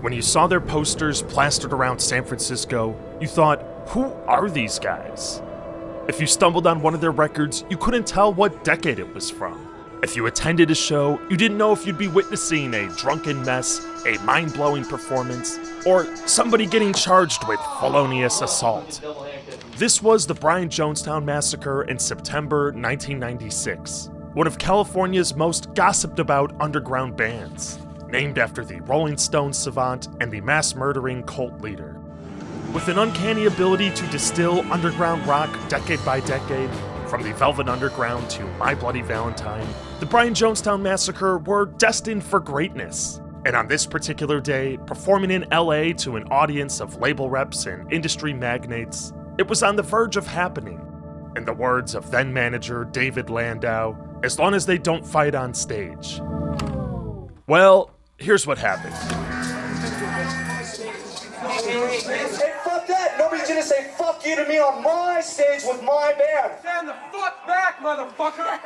When you saw their posters plastered around San Francisco, you thought, who are these guys? If you stumbled on one of their records, you couldn't tell what decade it was from. If you attended a show, you didn't know if you'd be witnessing a drunken mess, a mind-blowing performance, or somebody getting charged with felonious assault. This was the Brian Jonestown Massacre in September 1996, one of California's most gossiped about underground bands, named after the Rolling Stones savant and the mass-murdering cult leader. With an uncanny ability to distill underground rock decade by decade, from the Velvet Underground to My Bloody Valentine, the Brian Jonestown Massacre were destined for greatness. And on this particular day, performing in LA to an audience of label reps and industry magnates, it was on the verge of happening. In the words of then-manager David Landau, as long as they don't fight on stage. Well, here's what happened. Hey, fuck that! Nobody's gonna say fuck you to me on my stage with my band! Stand the fuck back, motherfucker!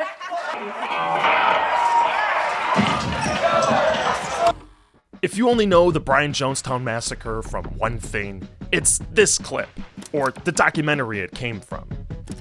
If you only know the Brian Jonestown Massacre from one thing, it's this clip, or the documentary it came from.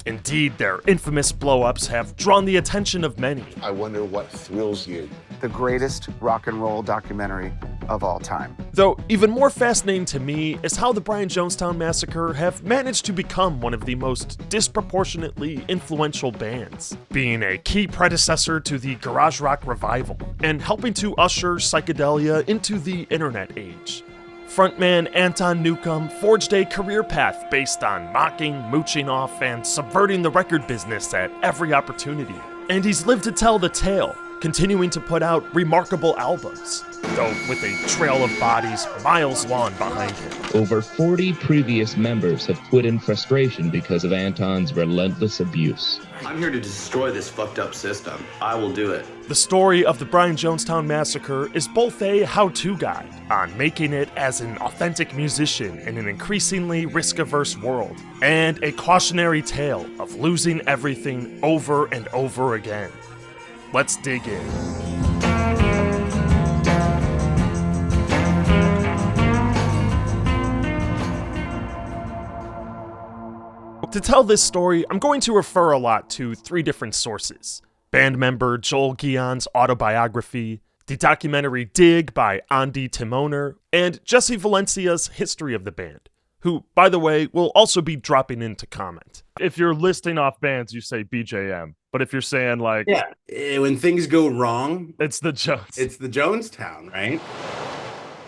Indeed, their infamous blow-ups have drawn the attention of many. I wonder what thrills you. The greatest rock and roll documentary of all time. Though even more fascinating to me is how the Brian Jonestown Massacre have managed to become one of the most disproportionately influential bands, being a key predecessor to the garage rock revival, and helping to usher psychedelia into the internet age. Frontman Anton Newcomb forged a career path based on mocking, mooching off, and subverting the record business at every opportunity. And he's lived to tell the tale, continuing to put out remarkable albums, though with a trail of bodies miles long behind him. Over 40 previous members have quit in frustration because of Anton's relentless abuse. I'm here to destroy this fucked up system. I will do it. The story of the Brian Jonestown Massacre is both a how-to guide on making it as an authentic musician in an increasingly risk-averse world, and a cautionary tale of losing everything over and over again. Let's dig in. To tell this story, I'm going to refer a lot to three different sources. Band member Joel Guillon's autobiography, the documentary Dig by Andy Timoner, and Jesse Valencia's history of the band, who, by the way, will also be dropping in to comment. If you're listing off bands, you say BJM. But if you're saying like... Yeah, when things go wrong... It's the Jones. It's the Jonestown, right?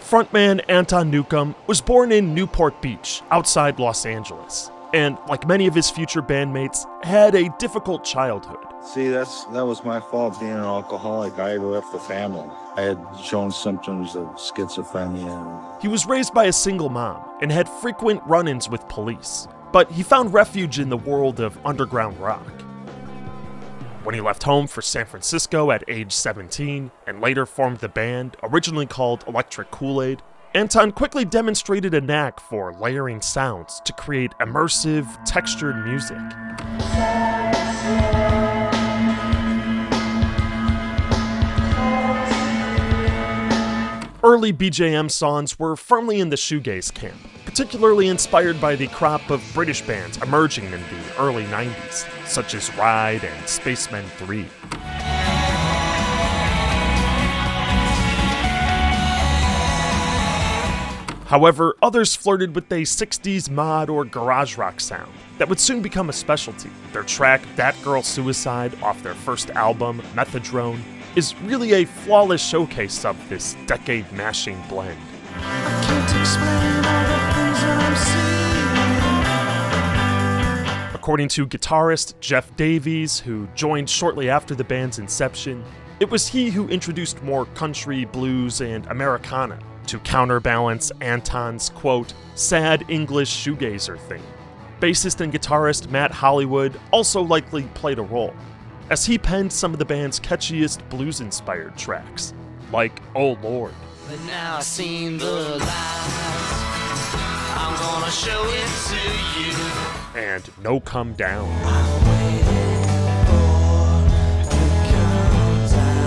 Frontman Anton Newcomb was born in Newport Beach, outside Los Angeles, and like many of his future bandmates, had a difficult childhood. See, that was my fault being an alcoholic. I left the family. I had shown symptoms of schizophrenia. He was raised by a single mom and had frequent run-ins with police, but he found refuge in the world of underground rock. When he left home for San Francisco at age 17 and later formed the band, originally called Electric Kool-Aid, Anton quickly demonstrated a knack for layering sounds to create immersive, textured music. Early BJM songs were firmly in the shoegaze camp, particularly inspired by the crop of British bands emerging in the early 90s, such as Ride and Spacemen 3. However, others flirted with a 60s mod or garage rock sound that would soon become a specialty. Their track, That Girl Suicide, off their first album, Methadrone, is really a flawless showcase of this decade-mashing blend. I can't explain all the things that I'm seeing. According to guitarist Jeff Davies, who joined shortly after the band's inception, it was he who introduced more country, blues, and Americana to counterbalance Anton's, quote, sad English shoegazer thing. Bassist and guitarist Matt Hollywood also likely played a role, as he penned some of the band's catchiest blues-inspired tracks, like Oh Lord. But now I've seen the lies, I'm gonna show it to you. And No Come Down. I'm waiting for the countdown.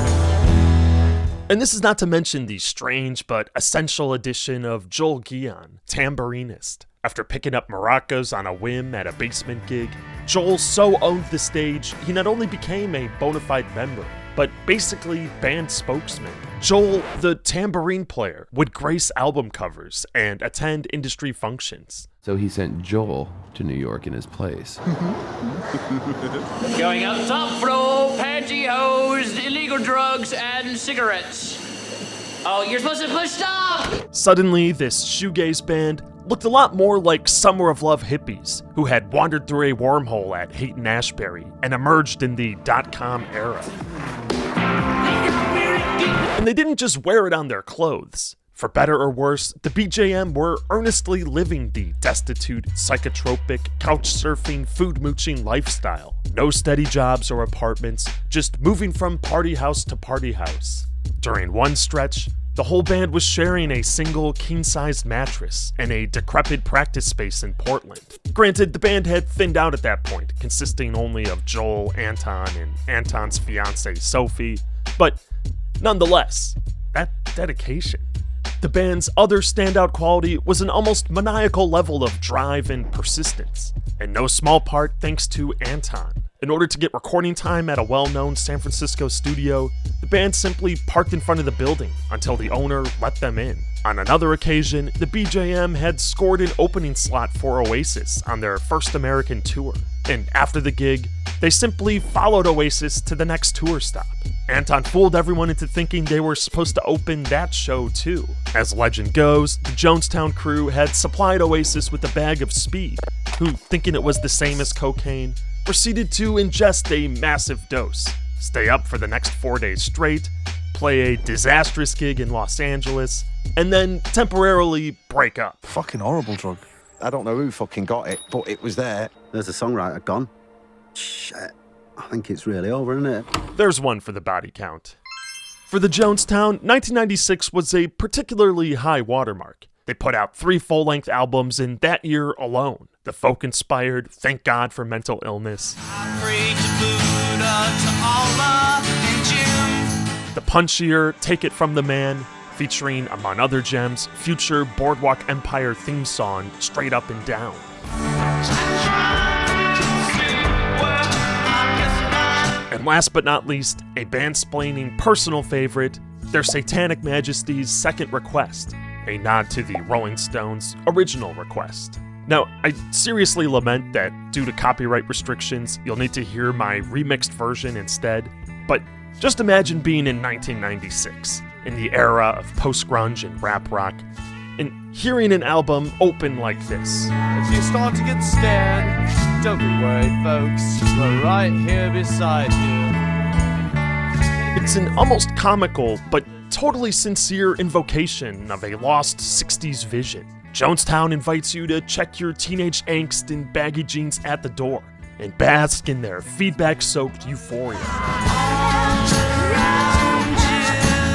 And this is not to mention the strange but essential addition of Joel Guion, tambourinist. After picking up maracas on a whim at a basement gig, Joel so owned the stage, he not only became a bona fide member, but basically band spokesman. Joel, the tambourine player, would grace album covers and attend industry functions. So he sent Joel to New York in his place. Going up top floor, pantyhose, illegal drugs, and cigarettes. Oh, you're supposed to push stop! Suddenly, this shoegaze band looked a lot more like Summer of Love hippies who had wandered through a wormhole at Haight-Ashbury and emerged in the .com era. And they didn't just wear it on their clothes. For better or worse, the BJM were earnestly living the destitute, psychotropic, couch-surfing, food-mooching lifestyle. No steady jobs or apartments, just moving from party house to party house. During one stretch, the whole band was sharing a single king-sized mattress and a decrepit practice space in Portland. Granted, the band had thinned out at that point, consisting only of Joel, Anton, and Anton's fiancée, Sophie, but nonetheless, that dedication. The band's other standout quality was an almost maniacal level of drive and persistence, in no small part thanks to Anton. In order to get recording time at a well-known San Francisco studio, the band simply parked in front of the building until the owner let them in. On another occasion, the BJM had scored an opening slot for Oasis on their first American tour, and after the gig, they simply followed Oasis to the next tour stop. Anton fooled everyone into thinking they were supposed to open that show too. As legend goes, the Jonestown crew had supplied Oasis with a bag of speed, who, thinking it was the same as cocaine, proceeded to ingest a massive dose, stay up for the next 4 days straight, play a disastrous gig in Los Angeles, and then temporarily break up. Fucking horrible drug. I don't know who fucking got it, but it was there. There's a songwriter gone. Shit. I think it's really over, isn't it? There's one for the body count. For the Jonestown, 1996 was a particularly high watermark. They put out 3 full-length albums in that year alone. The folk-inspired Thank God for Mental Illness, the punchier Take It From the Man, featuring, among other gems, future Boardwalk Empire theme song Straight Up and Down. And last but not least, a band-splaining personal favorite, Their Satanic Majesty's Second Request, a nod to the Rolling Stones' original request. Now, I seriously lament that due to copyright restrictions, you'll need to hear my remixed version instead, but just imagine being in 1996, in the era of post-grunge and rap rock, and hearing an album open like this. If you start to get scared, don't be worried, folks. We're right here beside you. It's an almost comical, but totally sincere invocation of a lost 60s vision. Jonestown invites you to check your teenage angst in baggy jeans at the door and bask in their feedback-soaked euphoria.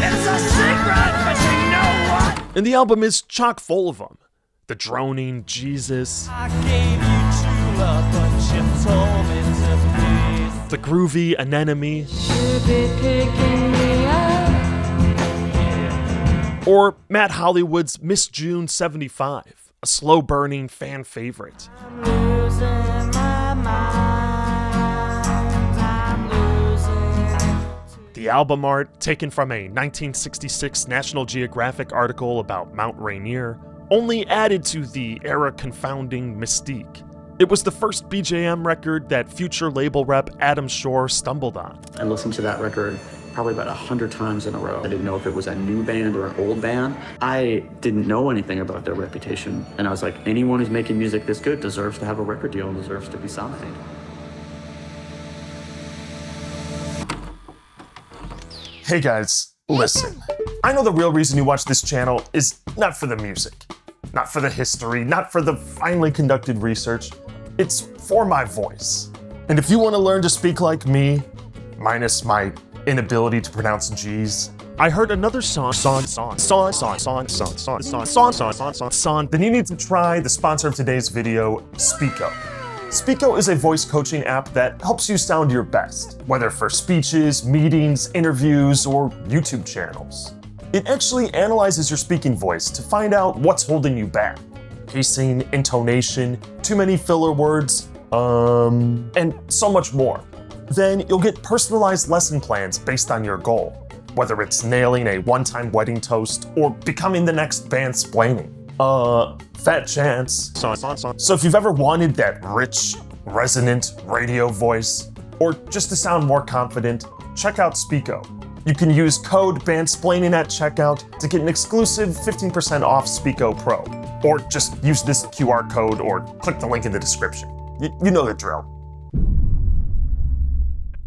It's a secret, but you know what? And the album is chock full of them. The droning Jesus, I gave you true love, but you told me to please. the groovy anemone, or Matt Hollywood's Miss June 75, a slow-burning fan favorite. I'm losing my mind. I'm losing. The album art, taken from a 1966 National Geographic article about Mount Rainier, only added to the era-confounding mystique. It was the first BJM record that future label rep Adam Shore stumbled on. I listened to that record probably about 100 times in a row. I didn't know if it was a new band or an old band. I didn't know anything about their reputation. And I was like, anyone who's making music this good deserves to have a record deal and deserves to be signed. Hey guys, listen. I know the real reason you watch this channel is not for the music, not for the history, not for the finely conducted research. It's for my voice. And if you want to learn to speak like me, minus my inability to pronounce G's, I heard another song, then you need to try the sponsor of today's video, Speak Up. Spico is a voice coaching app that helps you sound your best, whether for speeches, meetings, interviews, or YouTube channels. It actually analyzes your speaking voice to find out what's holding you back. Pacing, intonation, too many filler words, and so much more. Then you'll get personalized lesson plans based on your goal, whether it's nailing a one-time wedding toast or becoming the next Bandsplaining. Fat chance. So if you've ever wanted that rich, resonant radio voice, or just to sound more confident, check out Spico. You can use code Bandsplaining at checkout to get an exclusive 15% off Spico Pro, or just use this QR code or click the link in the description. You know the drill.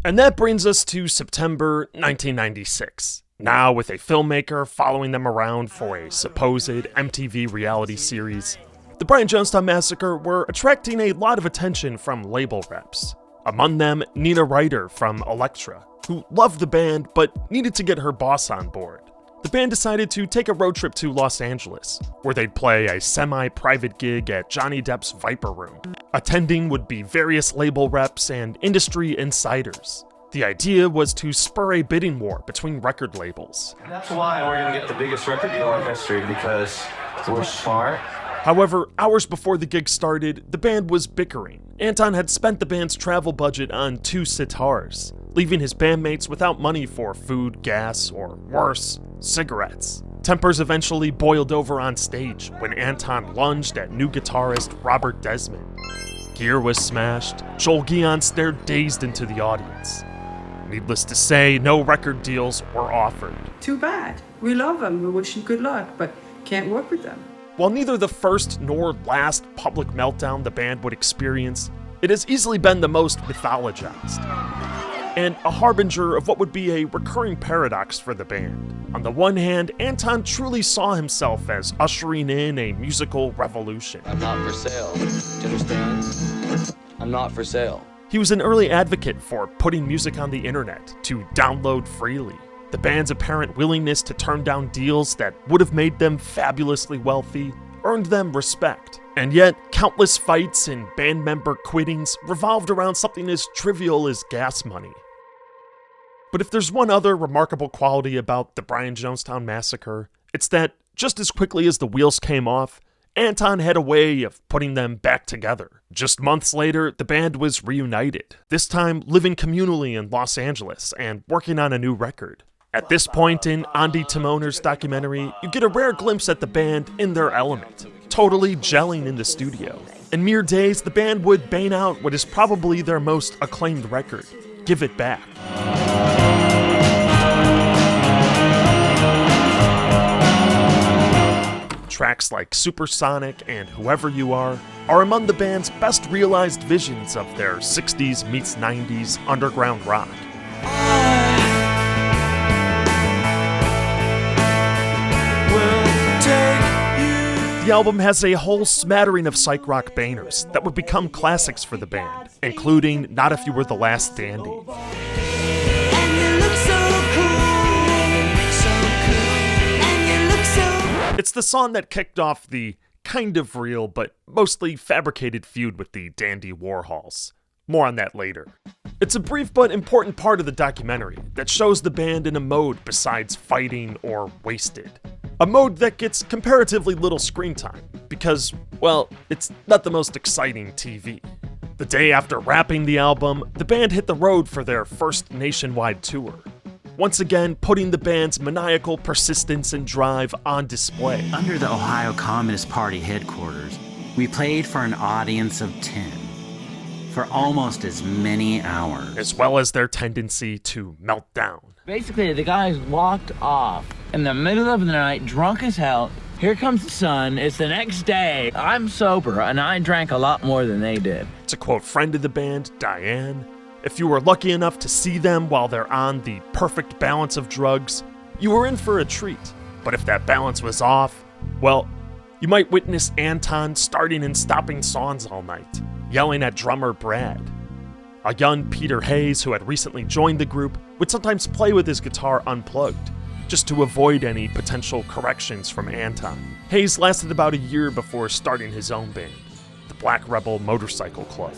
And that brings us to September 1996. Now with a filmmaker following them around for a supposed MTV reality series, the Brian Jonestown Massacre were attracting a lot of attention from label reps. Among them, Nina Ryder from Elektra, who loved the band but needed to get her boss on board. The band decided to take a road trip to Los Angeles, where they'd play a semi-private gig at Johnny Depp's Viper Room. Attending would be various label reps and industry insiders. The idea was to spur a bidding war between record labels. And that's why we're going to get the biggest record deal in history, because we're smart. However, hours before the gig started, the band was bickering. Anton had spent the band's travel budget on 2 sitars, leaving his bandmates without money for food, gas, or worse, cigarettes. Tempers eventually boiled over on stage when Anton lunged at new guitarist Robert Desmond. Gear was smashed. Joel Guion stared dazed into the audience. Needless to say, no record deals were offered. Too bad. We love them. We wish you good luck, but can't work with them. While neither the first nor last public meltdown the band would experience, it has easily been the most mythologized, and a harbinger of what would be a recurring paradox for the band. On the one hand, Anton truly saw himself as ushering in a musical revolution. I'm not for sale. Do you understand? I'm not for sale. He was an early advocate for putting music on the internet to download freely. The band's apparent willingness to turn down deals that would have made them fabulously wealthy earned them respect. And yet, countless fights and band member quittings revolved around something as trivial as gas money. But if there's one other remarkable quality about the Brian Jonestown Massacre, it's that just as quickly as the wheels came off, Anton had a way of putting them back together. Just months later, the band was reunited, this time living communally in Los Angeles and working on a new record. At this point in Andy Timoner's documentary, you get a rare glimpse at the band in their element, totally gelling in the studio. In mere days, the band would bang out what is probably their most acclaimed record, Give It Back. Tracks like Supersonic and Whoever You Are among the band's best realized visions of their 60s meets 90s underground rock. The album has a whole smattering of psych rock bangers that would become classics for the band, including Not If You Were the Last Dandy. It's the song that kicked off the kind of real but mostly fabricated feud with the Dandy Warhols. More on that later. It's a brief but important part of the documentary that shows the band in a mode besides fighting or wasted. A mode that gets comparatively little screen time because, well, it's not the most exciting TV. The day after wrapping the album, the band hit the road for their first nationwide tour, once again putting the band's maniacal persistence and drive on display. Under the Ohio Communist Party headquarters, we played for an audience of 10 for almost as many hours. As well as their tendency to melt down. Basically, the guys walked off in the middle of the night, drunk as hell. Here comes the sun. It's the next day. I'm sober, and I drank a lot more than they did. To quote friend of the band, Diane, if you were lucky enough to see them while they're on the perfect balance of drugs, you were in for a treat. But if that balance was off, well, you might witness Anton starting and stopping songs all night, yelling at drummer Brad. A young Peter Hayes, who had recently joined the group, would sometimes play with his guitar unplugged, just to avoid any potential corrections from Anton. Hayes lasted about a year before starting his own band, the Black Rebel Motorcycle Club.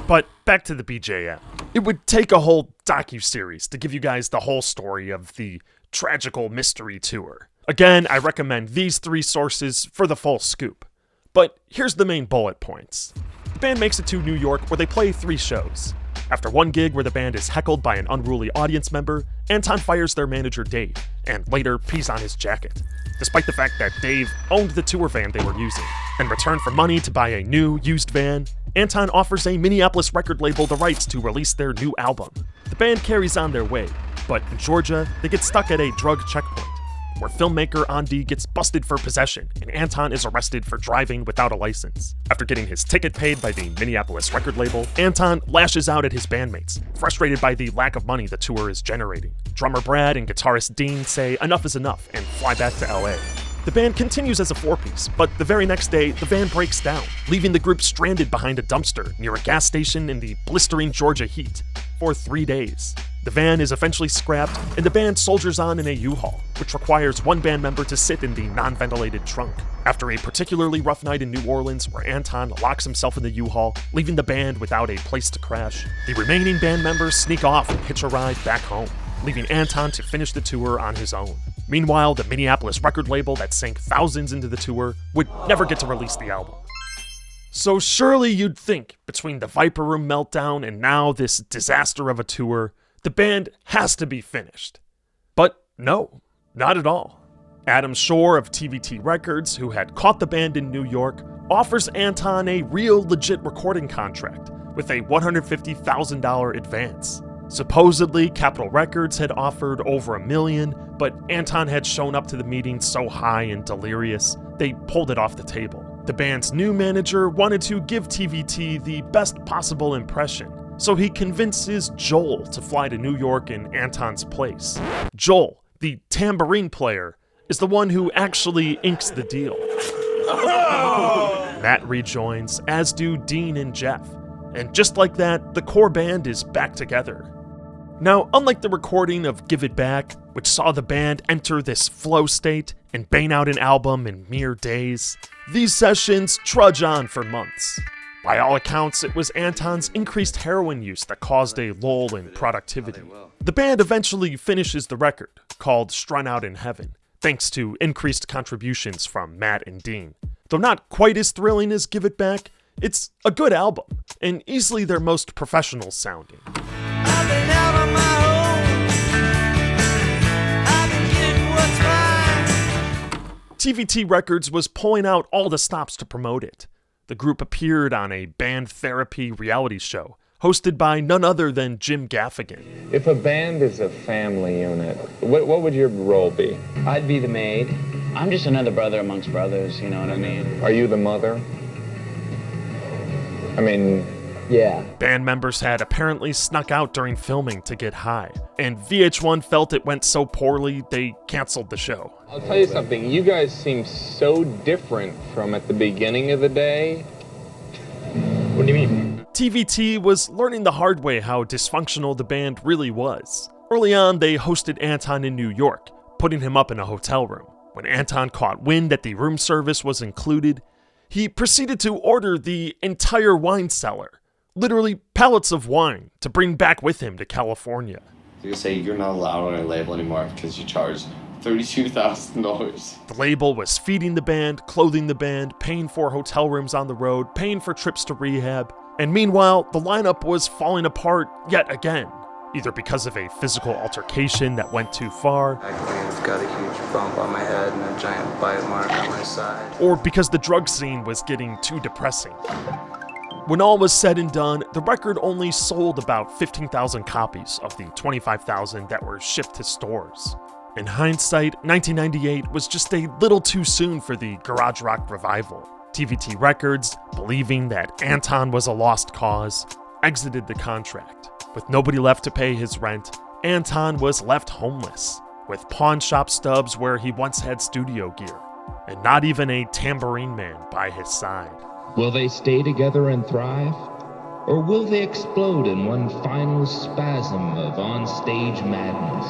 But back to the BJM. It would take a whole docuseries to give you guys the whole story of the tragical mystery tour. Again, I recommend these 3 sources for the full scoop. But here's the main bullet points. The band makes it to New York where they play 3 shows. After one gig where the band is heckled by an unruly audience member, Anton fires their manager Dave, and later pees on his jacket, despite the fact that Dave owned the tour van they were using. In return for money to buy a new, used van, Anton offers a Minneapolis record label the rights to release their new album. The band carries on their way, but in Georgia, they get stuck at a drug checkpoint, where filmmaker Andy gets busted for possession, and Anton is arrested for driving without a license. After getting his ticket paid by the Minneapolis record label, Anton lashes out at his bandmates, frustrated by the lack of money the tour is generating. Drummer Brad and guitarist Dean say enough is enough and fly back to LA. The band continues as a 4-piece, but the very next day, the van breaks down, leaving the group stranded behind a dumpster near a gas station in the blistering Georgia heat for 3 days. The van is eventually scrapped, and the band soldiers on in a U-Haul, which requires one band member to sit in the non-ventilated trunk. After a particularly rough night in New Orleans where Anton locks himself in the U-Haul, leaving the band without a place to crash, the remaining band members sneak off and hitch a ride back home, leaving Anton to finish the tour on his own. Meanwhile, the Minneapolis record label that sank thousands into the tour would never get to release the album. So surely you'd think, between the Viper Room meltdown and now this disaster of a tour, the band has to be finished. But no, not at all. Adam Shore of TVT Records, who had caught the band in New York, offers Anton a real legit recording contract with a $150,000 advance. Supposedly, Capitol Records had offered over $1 million, but Anton had shown up to the meeting so high and delirious, they pulled it off the table. The band's new manager wanted to give TVT the best possible impression, so he convinces Joel to fly to New York in Anton's place. Joel, the tambourine player, is the one who actually inks the deal. Matt rejoins, as do Dean and Jeff, and just like that, the core band is back together. Now, unlike the recording of Give It Back, which saw the band enter this flow state and bang out an album in mere days, these sessions trudge on for months. By all accounts, it was Anton's increased heroin use that caused a lull in productivity. The band eventually finishes the record, called Strung Out in Heaven, thanks to increased contributions from Matt and Dean. Though not quite as thrilling as Give It Back, it's a good album, and easily their most professional sounding. TVT Records was pulling out all the stops to promote it. The group appeared on a band therapy reality show, hosted by none other than Jim Gaffigan. If a band is a family unit, what would your role be? I'd be the maid. I'm just another brother amongst brothers, you know what I mean? Are you the mother? I mean, yeah. Band members had apparently snuck out during filming to get high, and VH1 felt it went so poorly, they canceled the show. I'll tell you something, you guys seem so different from at the beginning of the day. What do you mean? TVT was learning the hard way how dysfunctional the band really was. Early on, they hosted Anton in New York, putting him up in a hotel room. When Anton caught wind that the room service was included, he proceeded to order the entire wine cellar, literally pallets of wine, to bring back with him to California. You say you're not allowed on our label anymore because you charge $32,000. The label was feeding the band, clothing the band, paying for hotel rooms on the road, paying for trips to rehab, and meanwhile, the lineup was falling apart yet again, either because of a physical altercation that went too far, I've got a huge bump on my head and a giant bite mark on my side, or because the drug scene was getting too depressing. When all was said and done, the record only sold about 15,000 copies of the 25,000 that were shipped to stores. In hindsight, 1998 was just a little too soon for the garage rock revival. TVT Records, believing that Anton was a lost cause, exited the contract. With nobody left to pay his rent, Anton was left homeless, with pawn shop stubs where he once had studio gear, and not even a tambourine man by his side. Will they stay together and thrive? Or will they explode in one final spasm of onstage madness?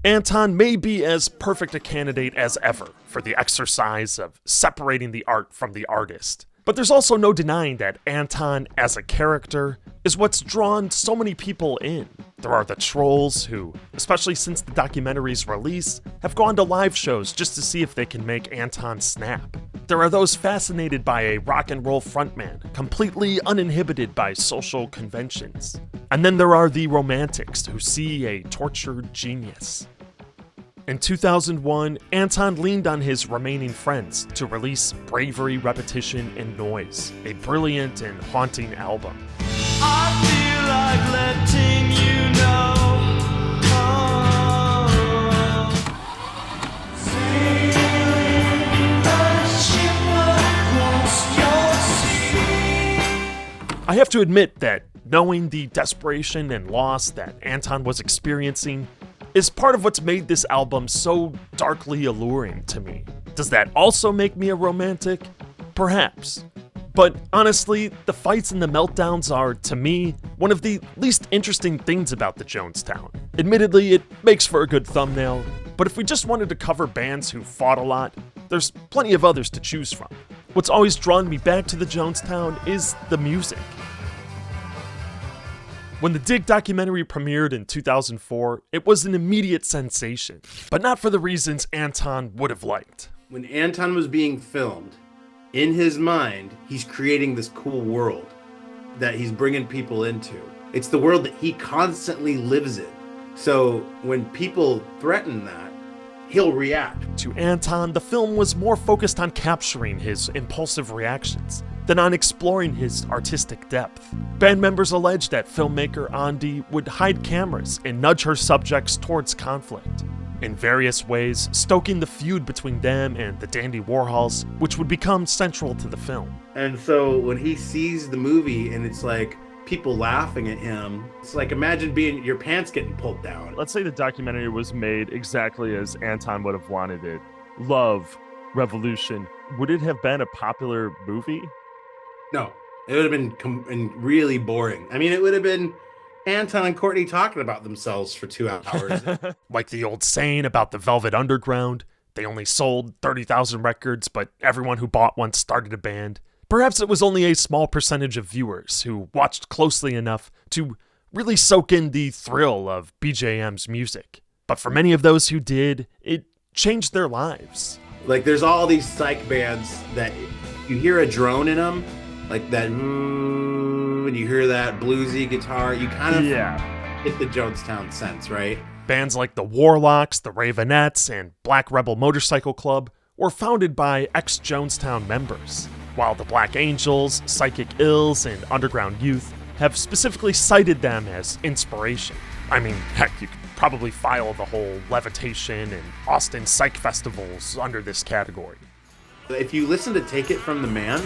Anton may be as perfect a candidate as ever for the exercise of separating the art from the artist. But there's also no denying that Anton, as a character, is what's drawn so many people in. There are the trolls who, especially since the documentary's release, have gone to live shows just to see if they can make Anton snap. There are those fascinated by a rock and roll frontman, completely uninhibited by social conventions. And then there are the romantics who see a tortured genius. In 2001, Anton leaned on his remaining friends to release Bravery, Repetition, and Noise, a brilliant and haunting album. I feel like letting you know. I have to admit that knowing the desperation and loss that Anton was experiencing is part of what's made this album so darkly alluring to me. Does that also make me a romantic? Perhaps. But honestly, the fights and the meltdowns are, to me, one of the least interesting things about the Jonestown. Admittedly, it makes for a good thumbnail, but if we just wanted to cover bands who fought a lot, there's plenty of others to choose from. What's always drawn me back to the Jonestown is the music. When the Dig documentary premiered in 2004, it was an immediate sensation, but not for the reasons Anton would have liked. When Anton was being filmed, in his mind, he's creating this cool world that he's bringing people into. It's the world that he constantly lives in. So when people threaten that, he'll react. To Anton, the film was more focused on capturing his impulsive reactions than on exploring his artistic depth. Band members alleged that filmmaker Andy would hide cameras and nudge her subjects towards conflict, in various ways stoking the feud between them and the Dandy Warhols, which would become central to the film. And so when he sees the movie and it's like people laughing at him, it's like imagine being your pants getting pulled down. Let's say the documentary was made exactly as Anton would have wanted it. Love, revolution. Would it have been a popular movie? No, it would have been really boring. I mean, it would have been Anton and Courtney talking about themselves for 2 hours. Like the old saying about the Velvet Underground, they only sold 30,000 records, but everyone who bought one started a band. Perhaps it was only a small percentage of viewers who watched closely enough to really soak in the thrill of BJM's music. But for many of those who did, it changed their lives. Like there's all these psych bands that you hear a drone in them, like that, and you hear that bluesy guitar, you kind of hit the Jonestown sense, right? Bands like the Warlocks, the Ravenettes, and Black Rebel Motorcycle Club were founded by ex-Jonestown members, while the Black Angels, Psychic Ills, and Underground Youth have specifically cited them as inspiration. I mean, heck, you could probably file the whole Levitation and Austin Psych festivals under this category. If you listen to Take It From the Man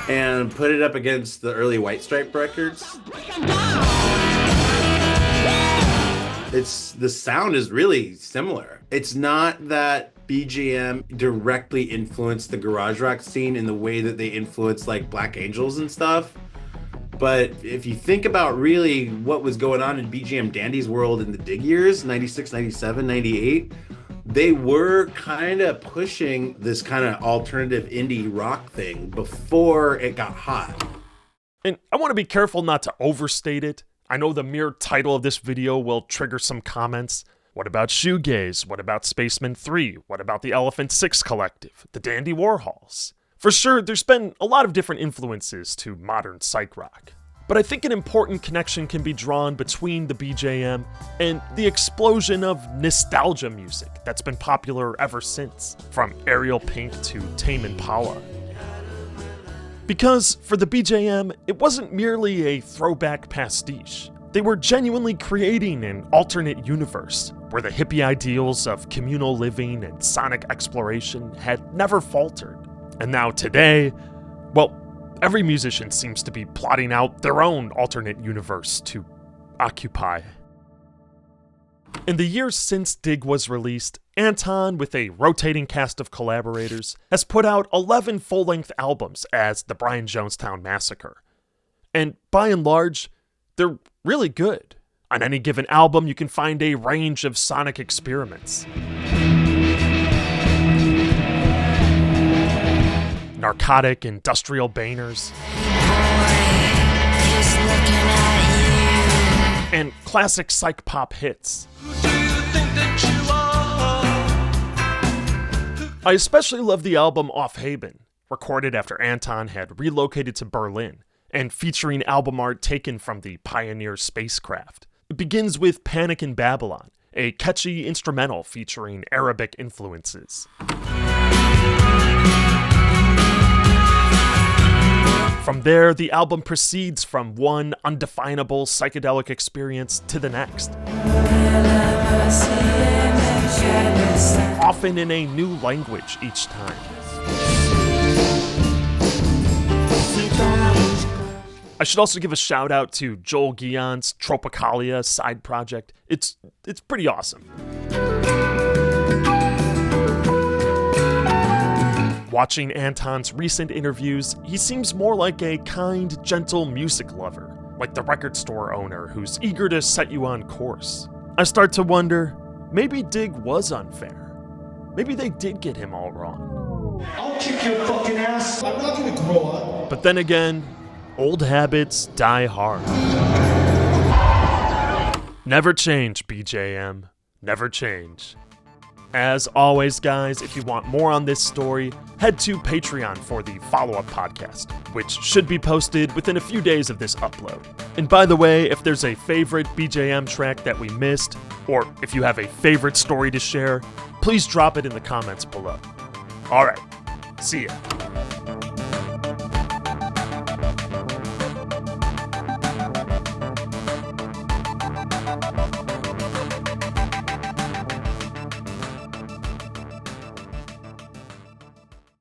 and put it up against the early White Stripe records, the sound is really similar. It's not that BJM directly influenced the garage rock scene in the way that they influenced like Black Angels and stuff. But if you think about really what was going on in BJM Dandy's world in the Dig years, 96, 97, 98, they were kind of pushing this kind of alternative indie rock thing before it got hot. And I want to be careful not to overstate it. I know the mere title of this video will trigger some comments. What about Shoegaze? What about Spaceman 3? What about the Elephant 6 Collective? The Dandy Warhols? For sure, there's been a lot of different influences to modern psych rock. But I think an important connection can be drawn between the BJM and the explosion of nostalgia music that's been popular ever since, from Ariel Pink to Tame Impala. Because for the BJM, it wasn't merely a throwback pastiche. They were genuinely creating an alternate universe where the hippie ideals of communal living and sonic exploration had never faltered. And now today, well, every musician seems to be plotting out their own alternate universe to occupy. In the years since Dig was released, Anton, with a rotating cast of collaborators, has put out 11 full-length albums as the Brian Jonestown Massacre. And by and large, they're really good. On any given album, you can find a range of sonic experiments. Narcotic industrial bangers. And classic psych pop hits. I especially love the album Off Haven, recorded after Anton had relocated to Berlin, and featuring album art taken from the Pioneer spacecraft. It begins with Panic in Babylon, a catchy instrumental featuring Arabic influences. From there, the album proceeds from one undefinable psychedelic experience to the next, often in a new language each time. I should also give a shout out to Joel Guillon's Tropicalia side project. It's pretty awesome. Watching Anton's recent interviews, he seems more like a kind, gentle music lover, like the record store owner who's eager to set you on course. I start to wonder, maybe Dig was unfair. Maybe they did get him all wrong. I'll kick your fucking ass. I'm not gonna grow up. But then again, old habits die hard. Never change, BJM. Never change. As always, guys, if you want more on this story, head to Patreon for the follow-up podcast, which should be posted within a few days of this upload. And by the way, if there's a favorite BJM track that we missed, or if you have a favorite story to share, please drop it in the comments below. Alright, see ya.